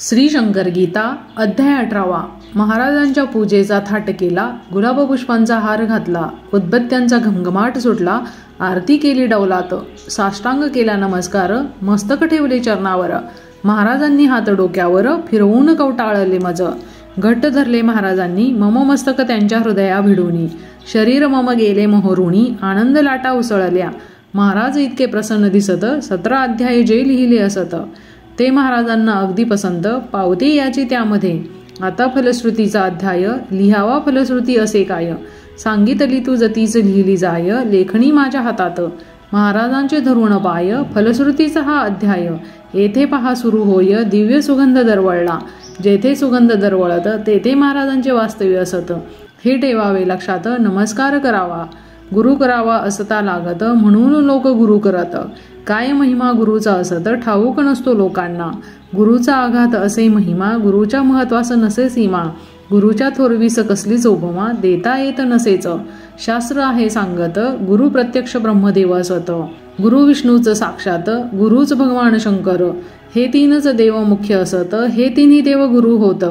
श्री शंकर गीता अध्याय 18. महाराजांच्या पूजेचा थाट केला, गुलाबपुष्पांचा हार घातला, उदबत्त्यांचा घमघमाट सुटला, आरती केली डौलात, साष्टांग केला नमस्कार, मस्तक ठेवले चरणावर. महाराजांनी हात डोक्यावर फिरवून कवटाळले मज. घट्ट धरले महाराजांनी मम मस्तक त्यांच्या हृदया भिडूनी. शरीर मम गेले मोहरुणी, आनंद लाटा उसळल्या. महाराज इतके प्रसन्न दिसत, 17 अध्याय जे लिहिले असत ते महाराजांना अगदी पसंत. पावते याची त्यामध्ये आता फलश्रुतीचा अध्याय, लिहावा फलश्रुती असे काय. सांगितली तू जतीच लिहिली जाय, लेखणी माझ्या हातात महाराजांचे धरुण पाय. फलश्रुतीचा हा अध्याय येथे पहा सुरू होय, दिव्य सुगंध दरवळला. जेथे सुगंध दरवळत तेथे महाराजांचे वास्तव्य असत, हे ठेवावे लक्षात. नमस्कार करावा, गुरु करावा असता लागत, म्हणून लोक गुरु करत. काय महिमा गुरुचा असत ठाऊक नसतो लोकांना. गुरुचा आघात असे महिमा, गुरुच्या महत्वास नसे सीमा. गुरुच्या थोरवीस कसलीच उपमा, देता येत नसेच. शास्त्र आहे सांगत, गुरु प्रत्यक्ष ब्रह्मदेव असत. गुरु विष्णूच साक्षात, गुरुच भगवान शंकर. हे तीनच देव मुख्य असत, हे तिन्ही देव गुरु होत.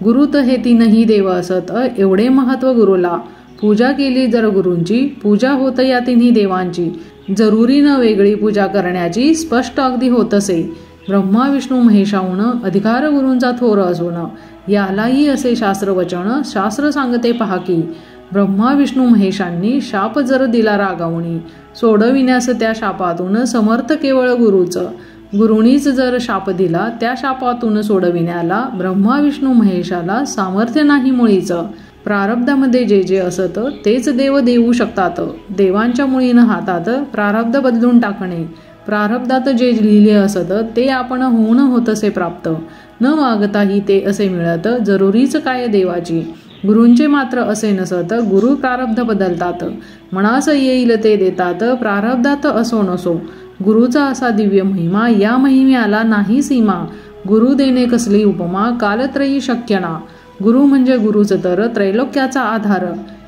गुरुत हे तीनही देव असत, एवढे महत्व गुरुला. पूजा केली जर गुरूंची, पूजा होत या तिन्ही देवांची. जरुरी न वेगळी पूजा करण्याची, स्पष्ट अगदी होत असे. ब्रह्मा विष्णू महेशाहून अधिकार गुरूंचा थोर असून, यालाही असे शास्त्रवचन. शास्त्र सांगते पहा की, ब्रह्मा विष्णू महेशांनी शाप जर दिला रागावणी, सोडविण्यास त्या शापातून समर्थ केवळ गुरुच. गुरुनीच जर शाप दिला, त्या शापातून सोडविण्याला ब्रह्मा विष्णू महेशाला सामर्थ्य नाही मुळीच. प्रारब्धामध्ये जे जे असत तेच देव देऊ शकतात. देवांच्या मुळीनं हातात प्रारब्ध बदलून टाकणे. प्रारब्धात जे लिहिले असत ते आपण होऊन होतसे प्राप्त, न मागताही ते असे मिळत. जरुरीच काय देवाची. गुरूंचे मात्र असे नसत, गुरु प्रारब्ध बदलतात. मनास येईल ते देतात, प्रारब्धात असो नसो. गुरुचा असा दिव्य महिमा, या महिम्याला नाही सीमा. गुरु देणे कसली उपमा, कालत्रयी शक्य ना. गुरु म्हणजे गुरुच तर त्रैलोक्याचा आधार.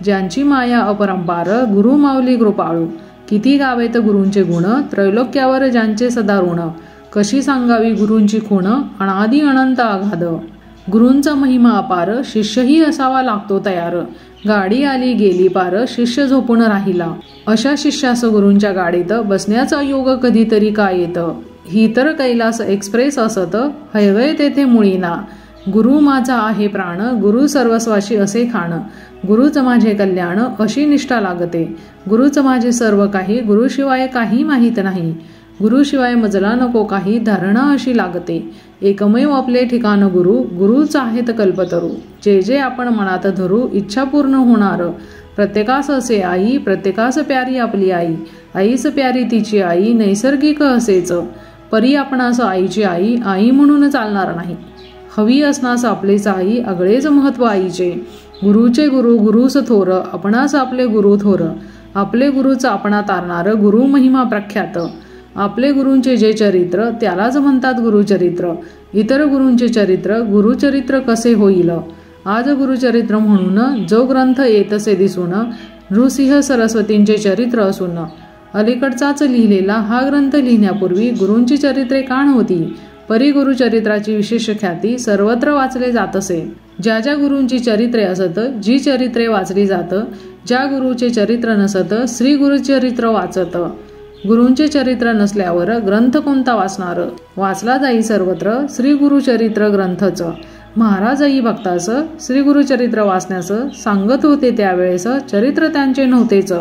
ज्यांची माया अपरंपार, गुरु माऊली कृपाळू. किती गावेत गुरूंचे गुण, त्रैलोक्यावर ज्यांचे सदा ऋण. कशी सांगावी गुरूंची खूण, अनादि अनंत आघाद. गुरूंचा महिमा अपार, शिष्यही असावा लागतो तयार. गाडी आली गेली पार, शिष्य झोपून राहिला. अशा शिष्यास गुरूंच्या गाडीत बसण्याचा योग कधीतरी का येत. ही तर कैलास एक्सप्रेस असत, हैवय तेथे मुळीना. गुरु माझा आहे प्राण, गुरु सर्वस्वाशी असे खाण. गुरुच माझे कल्याण अशी निष्ठा लागते. गुरुच माझे सर्व काही, गुरुशिवाय काही माहीत नाही. गुरुशिवाय मजला नको काही, धारणा अशी लागते. एकमेव आपले ठिकाण गुरु, गुरुच आहेत कल्पतरू. जे जे आपण मनात धरू, इच्छा पूर्ण होणार. प्रत्येकास असे आई, प्रत्येकास प्यारी आपली आई. आईस प्यारी तिची आई, नैसर्गिक असेच. परी आपणास आईची आई, आई म्हणून चालणार नाही. हवी असणास आपलेच आई, अगळेच महत्व आईचे. गुरुचे गुरु, गुरुस थोर, आपणास आपले गुरु थोर. आपले गुरुच आपणा तारणार, गुरु महिमा प्रख्यात. आपले गुरूंचे जे चरित्र, त्यालाच म्हणतात गुरुचरित्र. इतर गुरूंचे चरित्र, गुरुचरित्र कसे होईल. आज गुरुचरित्र म्हणून जो ग्रंथ येतसे दिसून, नृसिंह सरस्वतींचे चरित्र असून, अलीकडचाच लिहिलेला हा ग्रंथ लिहिण्यापूर्वी गुरूंची चरित्रे का नव्हती. परी गुरुचरित्राची विशेष ख्याती सर्वत्र वाचले जात असे. ज्या ज्या गुरूंची चरित्रे असत, जी चरित्रे वाचली जात, ज्या गुरुचे चरित्र नसत, श्री गुरुचरित्र वाचत. गुरूंचे चरित्र नसल्यावर ग्रंथ कोणता वाचणार. वाचला जाई सर्वत्र श्री गुरुचरित्र ग्रंथच. महाराजही भक्तास श्री गुरुचरित्र वाचण्यास सांगत होते. त्यावेळेस चरित्र त्यांचे नव्हतेच.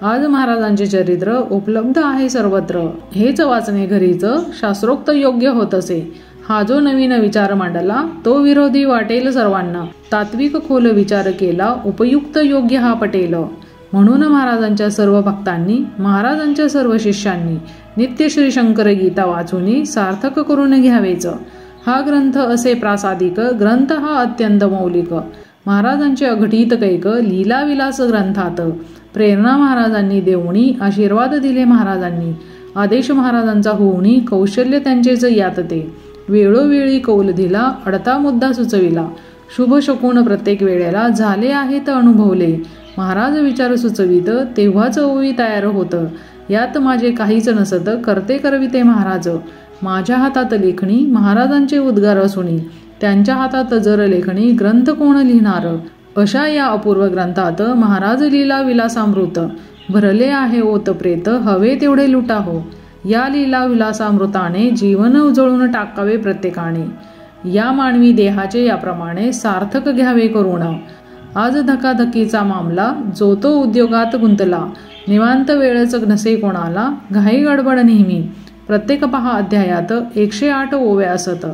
आज महाराजांचे चरित्र उपलब्ध आहे सर्वत्र. हेच वाचणे घरीच शास्त्रोक्त योग्य होत असे. हा जो नवीन विचार मांडला तो विरोधी वाटेल सर्वांना. तात्विक खोल विचार केला, उपयुक्त योग्य हा पटेल. म्हणून महाराजांच्या सर्व भक्तांनी, महाराजांच्या सर्व शिष्यांनी नित्य श्री शंकर गीता वाचून सार्थक करून घ्यावेच. हा ग्रंथ असे प्रासादिक, ग्रंथ हा अत्यंत मौलिक. महाराजांचे अघटित कैक, लीला विलास ग्रंथात. प्रेरणा महाराजांनी देऊनी, आशीर्वाद दिले महाराजांनी. आदेश महाराजांचा होऊनी, कौशल्य त्यांचेच यात ते. वेळोवेळी कौल दिला, अडता मुद्दा सुचविला. शुभ शकून प्रत्येक वेळेला झाले आहेत अनुभवले. महाराज विचार सुचवित, तेव्हाच ओवी तयार होत. यात माझे काहीच नसत, करते करविते महाराज. माझ्या हातात लेखणी महाराजांचे उद्गार असूनी त्यांच्या हातात जर लेखणी ग्रंथ कोण लिहिणार. अशा या अपूर्व ग्रंथात महाराज लीला विलासामृत भरले आहे ओतप्रेत हवे तेवढे लुटा हो. या लीला विलासामृताने जीवन उजळून टाकावे प्रत्येकाने. या मानवी देहाचे याप्रमाणे सार्थक घ्यावे करून. आज धकाधकीचा मामला जो तो उद्योगात गुंतला. निवांत वेळच नसे कोणाला घाई गडबड नेहमी. प्रत्येक 5 अध्यायात 108 ओव्या असत.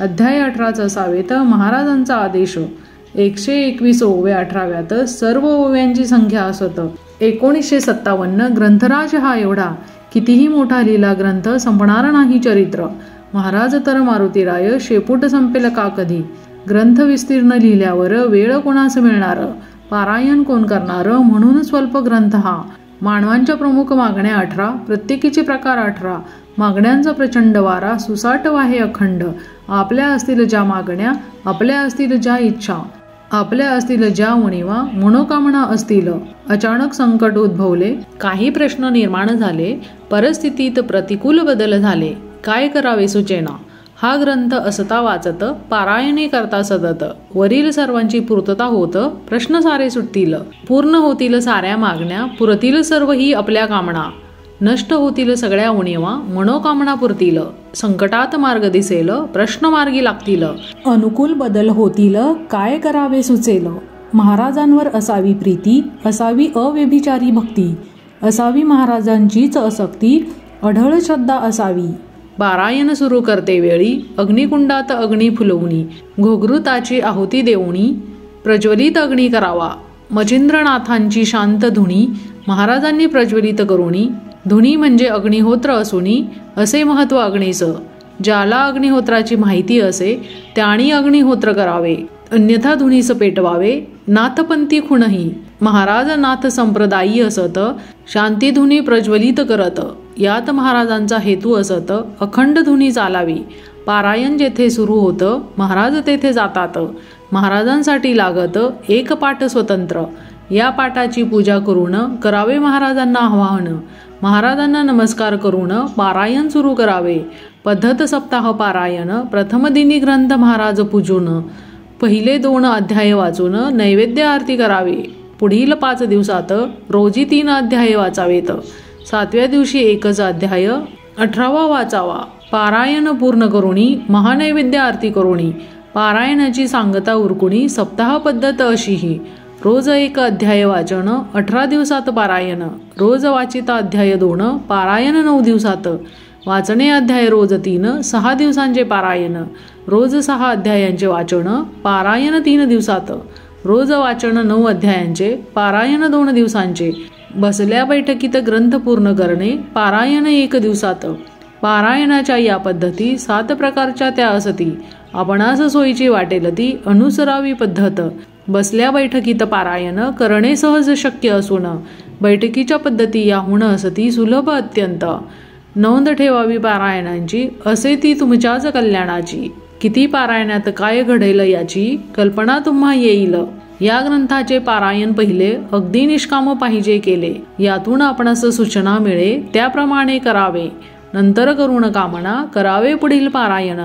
अध्याय 18च असावेत महाराजांचा आदेश. 121 ओव्या 18व्यात सर्व ओव्यांची संख्या असत. 1957 ग्रंथराज हा एवढा कितीही मोठा लीला ग्रंथ संपणार नाही चरित्र. महाराज तर मारुतीराय शेपूट संपेल का कधी. ग्रंथ विस्तीर्ण लिहिल्यावर वेळ कोणास मिळणार. पारायण कोण करणार म्हणून स्वल्प ग्रंथ हा. मानवांच्या प्रमुख मागण्या 18 प्रत्येकीचे प्रकार 18. मागण्यांचा प्रचंड वारा सुसाट वाहे अखंड. आपल्या असतील ज्या मागण्या आपल्या असतील ज्या इच्छा आपल्या असतील ज्या उणीवा मनोकामना असतील. अचानक संकट उद्भवले काही प्रश्न निर्माण झाले. परिस्थितीत प्रतिकूल बदल झाले. काय करावे सुचेना. हा ग्रंथ असता वाचत पारायणे करता सतत. वरील सर्वांची पूर्तता होत प्रश्न सारे सुटतील. पूर्ण होतील साऱ्या मागण्या पुरतील सर्व ही आपल्या कामना. नष्ट होतील सगळ्या उणीवा मनोकामना पुरतील. संकटात मार्ग दिसेल प्रश्न मार्गी लागतील. अनुकूल बदल होतील काय करावे सुचेल. महाराजांवर असावी प्रीती असावी अव्यभिचारी भक्ती. असावी महाराजांचीच आसक्ती अढळ श्रद्धा असावी. पारायण सुरू करते वेळी अग्निकुंडात अग्नी फुलवणी घोघृताची आहुती देऊणी प्रज्वलित अग्नी करावा. मचिंद्रनाथांची शांत धुनी महाराजांनी प्रज्वलित करुणी. धुनी म्हणजे अग्निहोत्र असूनी असे महत्व अग्नीच. ज्याला अग्निहोत्राची माहिती असे त्याने अग्निहोत्र करावे अन्यथा धुनीस पेटवावे. नाथपंथी खुणही महाराज नाथ संप्रदायी असत शांतिधुनी प्रज्वलित करत. यात महाराजांचा हेतू असत अखंड धुनी चालावी. पारायण जेथे सुरू होतं महाराज तेथे जातात. महाराजांसाठी लागत एक पाठ स्वतंत्र. या पाठाची पूजा करून करावे महाराजांना आवाहन. महाराजांना नमस्कार करून पारायण सुरू करावे. पद्धत सप्ताह पारायण. प्रथम दिनी ग्रंथ महाराज पूजून पहिले 2 अध्याय वाचून नैवेद्य आरती करावे. पुढील 5 दिवसात रोजी 3 अध्याय वाचावेत. 7व्या दिवशी 1च अध्याय 18वा वाचावा. पारायण पूर्ण करुणी महानैवेद्य आरती करुणी पारायणाची सांगता उरकुणी. सप्ताह पद्धत अशीही. रोज 1 अध्याय वाचन 18 दिवसात पारायण. रोज वाचिता अध्याय 2 पारायण 9 दिवसात. वाचणे अध्याय रोज 3 6 दिवसांचे पारायण. रोज 6 अध्यायांचे वाचन पारायण 3 दिवसात. रोज वाचन 9 अध्यायांचे पारायण 2 दिवसांचे. बसल्या बैठकीत ग्रंथ पूर्ण करणे पारायण 1 दिवसात. पारायणाच्या या पद्धती 7 प्रकारच्या त्या असती. आपणास सोयीची वाटेल ती अनुसरावी पद्धत. बसल्या बैठकीत पारायण करणे सहज शक्य असून बैठकीच्या पद्धती याहून असती सुलभ अत्यंत. नोंद ठेवावी पारायणांची असे ती तुमच्याच कल्याणाची. किती पारायणात काय घडेल याची कल्पना तुम्हा येईल. या ग्रंथाचे पारायण पहिले अगदी निष्काम पाहिजे केले. यातून आपणास सूचना मिळे त्याप्रमाणे करावे. नंतर करून कामना करावे पुढील पारायण.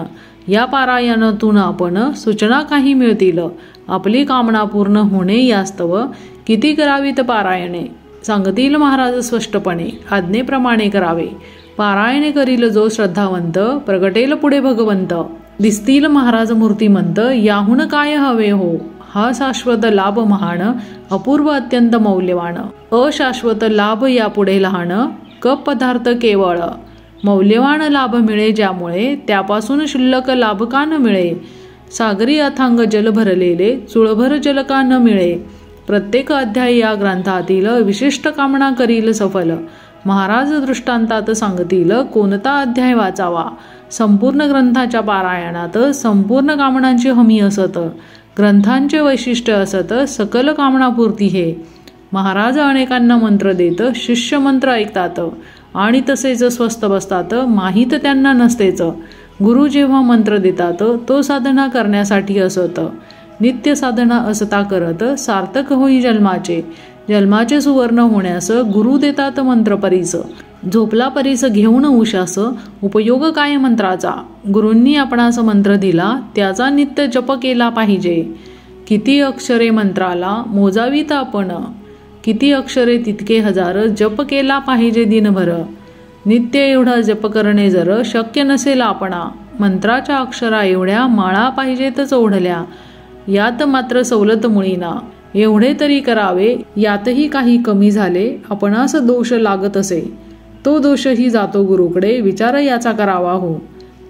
या पारायणातून आपण सूचना काही मिळतील. आपली कामना पूर्ण होणे यास्तव किती करावीत पारायणे सांगतील महाराज स्पष्टपणे. आज्ञेप्रमाणे करावे. पारायणे करील जो श्रद्धावंत प्रगटेल पुढे भगवंत. दिसतील महाराज मूर्तिमंत याहून काय हवे हो. हा शाश्वत लाभ महान अपूर्व अत्यंत मौल्यवान. अशाश्वत लाभ यापुढे लहान कप पदार्थ केवळ. मौल्यवान लाभ मिळे ज्यामुळे त्यापासून शुल्लक लाभ का न मिळे. सागरी अथांग जल भरलेले चुळभर जल का न मिळे. प्रत्येक अध्याय या ग्रंथातील विशिष्ट कामना करील सफल. महाराज दृष्टांतात सांगतील कोणता अध्याय वाचावा. संपूर्ण ग्रंथाच्या पारायणात संपूर्ण कामनांची हमी असत. ग्रंथांचे वैशिष्ट्य असत सकल कामनापूर्ती हे. महाराज अनेकांना मंत्र देत शिष्य मंत्र ऐकतात आणि तसेच स्वस्थ बसतात. माहीत त्यांना नसतेच. गुरु जेव्हा मंत्र देतात तो साधना करण्यासाठी असत. नित्य साधना असता करत सार्थक होई जन्माचे. जन्माचे सुवर्ण होण्यास गुरु देतात मंत्र परीस. झोपला परीस घेऊन उशास, उपयोग काय मंत्राचा. गुरूंनी आपणास मंत्र दिला, त्याचा नित्य जप केला पाहिजे. किती अक्षरे मंत्राला मोजावीत आपण, किती अक्षरे तितके हजार जप केला पाहिजे दिनभर. नित्य एवढा जप करणे जर शक्य नसेल आपणा, मंत्राच्या अक्षरा एवढ्या माळा पाहिजेतच ओढल्या. यात मात्र सवलत मुळीना, एवढे तरी करावे. यातही काही कमी झाले आपणास दोष लागत असे, तो दोषही जातो गुरुकडे. विचार याचा करावा हो.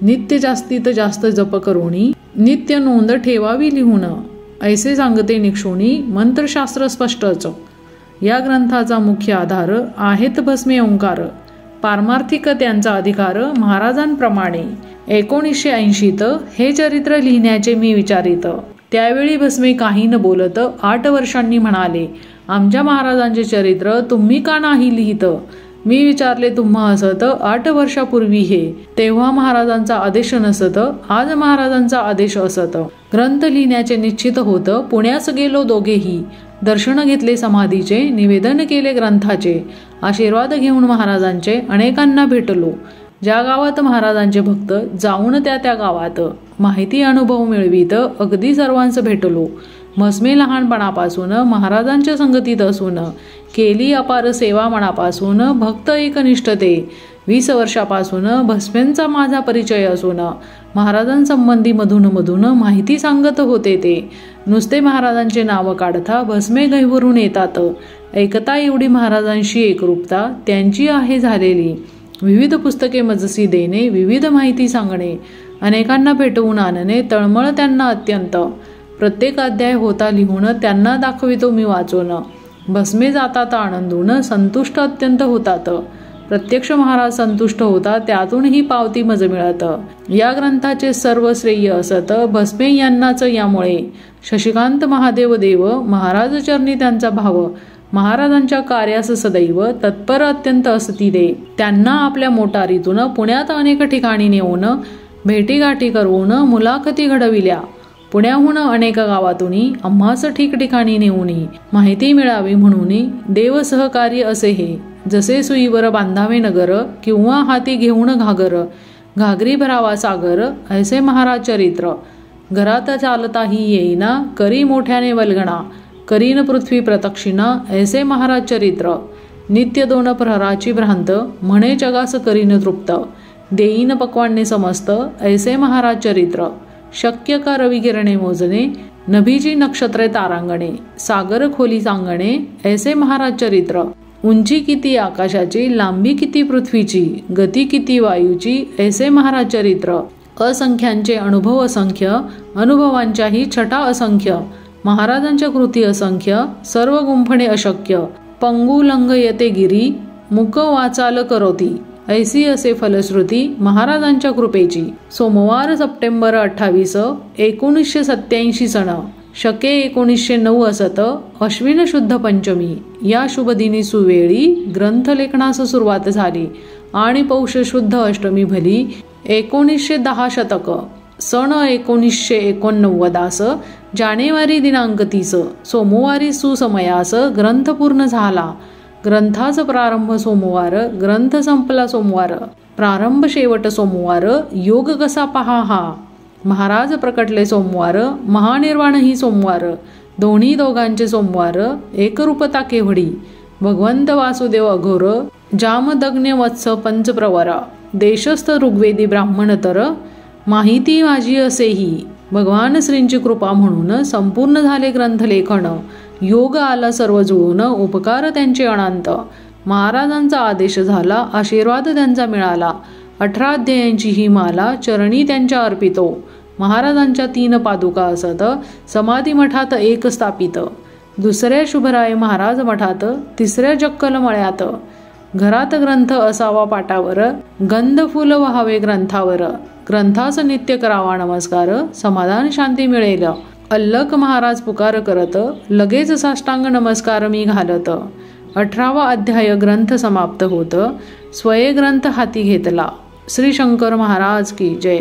नित्य जास्तीत जास्त जप करोनी, नित्य नोंद ठेवावी लिहून. ऐसे सांगते निक्षोणी मंत्रशास्त्र स्पष्टच. या ग्रंथाचा मुख्य आधार आहेत भस्मे ओंकार. पारमार्थिक त्यांचा अधिकार महाराजांप्रमाणे. 1980त हे चरित्र लिहिण्याचे मी विचारित. त्यावेळी भस्मे काही न बोलत 8 वर्षांनी म्हणाले, आमच्या महाराजांचे चरित्र तुम्ही का नाही लिहित. मी विचारले तुम्हा हसत, 8 वर्षापूर्वी हे, तेव्हा महाराजांचा आदेश नसत, आज महाराजांचा आदेश असत. ग्रंथ लिहिण्याचे निश्चित होतं. पुण्यास गेलो दोघेही, दर्शन घेतले समाधीचे, निवेदन केले ग्रंथाचे. आशीर्वाद घेऊन महाराजांचे अनेकांना भेटलो. ज्या गावात महाराजांचे भक्त जाऊन त्या गावात माहिती अनुभव मिळवीत अगदी सर्वांस भेटलो. भस्मे लहानपणापासून महाराजांच्या संगतीत असून केली अपार सेवा मनापासून. भक्त एकनिष्ठते 20 वर्षापासून भस्मेंचा माझा परिचय असून महाराजांसंबंधी मधून मधून माहिती सांगत होते ते. नुसते महाराजांचे नाव काढता भस्मे गहिवरून येतात. ऐकता एवढी महाराजांशी एकरूपता त्यांची आहे झालेली. विविध पुस्तके मजसी देणे, विविध माहिती सांगणे, अनेकांना भेटवून आणणे, तळमळ त्यांना अत्यंत. प्रत्येक अध्याय होता लिहून त्यांना दाखवितो मी वाचून. भस्मे जातात आनंदून, संतुष्ट अत्यंत होतात. प्रत्यक्ष महाराज संतुष्ट होता, त्यातूनही पावती मज मिळत. या ग्रंथाचे सर्व श्रेय असत भस्मे यांनाच. यामुळे शशिकांत महादेव देव महाराज चरणी त्यांचा भाव. महाराजांच्या कार्यास सदैव तत्पर अत्यंत असती दे. त्यांना आपल्या मोटारीतून पुण्यात अनेक ठिकाणी नेऊन भेटीगाठी करून मुलाखती घडविल्या. पुण्याहून अनेक गावातून आम्हास ठिकठिकाणी नेऊन माहिती मिळावी म्हणून देव सहकार्य असे हे. जसे सुईवर बांधावे नगर, किंवा हाती घेऊन घागर, घागरी भरावा सागर, ऐसे महाराज चरित्र. घरात चालताही येईना, करी मोठ्याने वल्गणा, करीन पृथ्वी प्रदक्षिणा, ऐसे महाराज चरित्र. नित्य 2 प्रहराची भ्रांत, म्हणे जगास करीन तृप्त, देईन पक्वान्ने समस्त, ऐसे महाराज चरित्र. शक्य का रविकिरणे मोजणे, नभीची नक्षत्रे तारांगणे, सागर खोली सांगणे, ऐसे महाराज चरित्र. उंची किती आकाशाची, लांबी किती पृथ्वीची, गती किती वायूची, ऐसे महाराज चरित्र. असंख्यांचे अनुभव असंख्य, अनुभवांच्याही छटा असंख्य. महाराजांच्या कृती असंख्य, सर्व गुंफणे अशक्य. पंगू लंग येते गिरी, मुक वाचाल करोती, ऐसी असे फलश्रुती महाराजांच्या कृपेची. सोमवार सप्टेंबर 28, 1987 सन. शके 1909 असत. अश्विन शुद्ध पंचमी. या शुभदिनी सुवेळी ग्रंथलेखनास सुरुवात झाली आणि पौष शुद्ध अष्टमी भली. 1910 शतक. सन 1989 जानेवारी दिनांक 30 सोमवारी सुसमयास ग्रंथ पूर्ण झाला. ग्रंथाचा प्रारंभ सोमवार, ग्रंथ संपला सोमवार. प्रारंभ शेवट सोमवार. योग कसा पहा हा. महाराज प्रकटले सोमवार, महानिर्वाणही सोमवार. दोघांचे सोमवार. एकरूपता केवढी. भगवंत वासुदेव अघोर, जामदग्न वत्स पंचप्रवर. देशस्थ ऋग्वेदी ब्राह्मण तर, माहिती माझी असेही. भगवान श्रींची कृपा म्हणून संपूर्ण झाले ग्रंथलेखन. योग आला सर्व जुळून, उपकार त्यांचे अनंत. महाराजांचा आदेश झाला, आशीर्वाद त्यांचा मिळाला. 18 अध्यायांची ही माला चरणी त्यांच्या अर्पितो. महाराजांच्या 3 पादुका असत. समाधी मठात एक स्थापित, दुसऱ्या शुभराय महाराज मठात, तिसऱ्या जक्कल मळ्यात. घरात ग्रंथ असावा पाटावर, गंध फुल व्हावे ग्रंथावर. ग्रंथास नित्य करावा नमस्कार, समाधान शांती मिळेल. अल्लक महाराज पुकार करत, लगेच साष्टांग नमस्कार मी घालत. 18वा अध्याय ग्रंथ समाप्त होत. स्वये ग्रंथ हाती घेतला. श्री शंकर महाराज की जय.